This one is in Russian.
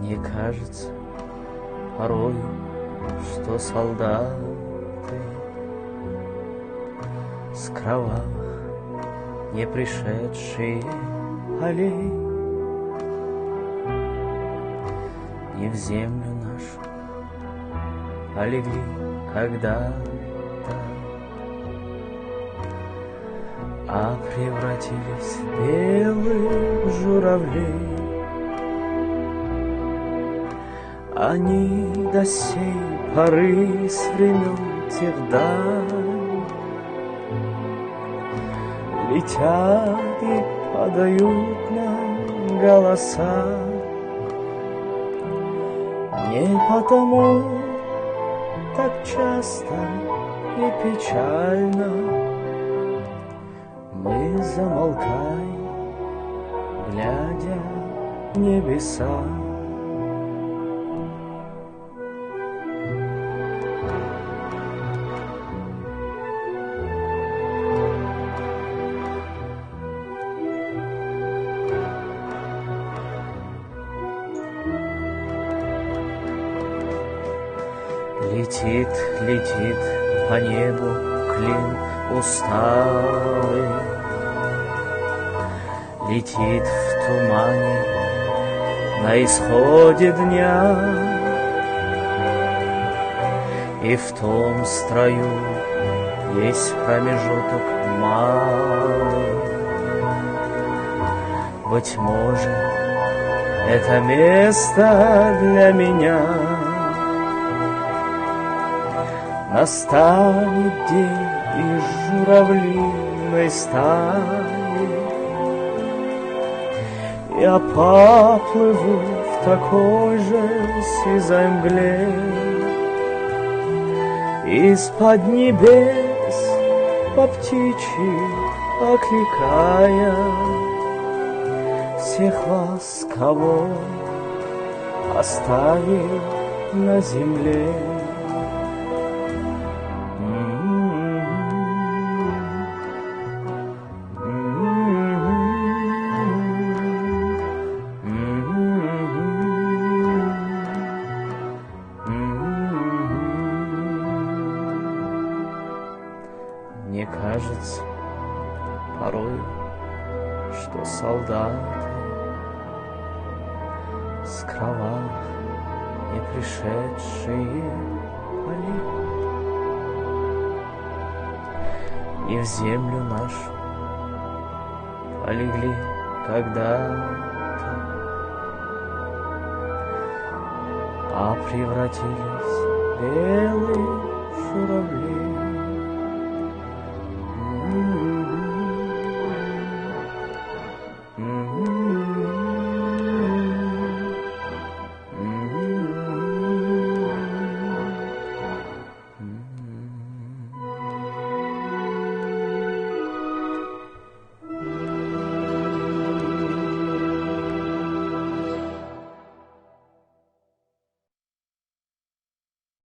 Мне кажется порою, что солдаты с кровавых не пришедшие полей не в землю нашу полегли когда-то, а превратились в белых журавлей. Они до сей поры с времен тех даль летят и подают нам голоса. Не потому так часто и печально мы замолкаем, глядя в небеса. Летит, летит по небу клин усталый, летит в тумане на исходе дня, и в том строю есть промежуток малый. Быть может, это место для меня. Настанет день из журавлиной стаи, я поплыву в такой же сизой мгле, из-под небес по птичьи окликая всех вас, кого оставил на земле. Мне кажется порой, что солдаты с кровавых не пришедшие полей не в землю нашу полегли когда-то, а превратились в белые журавли.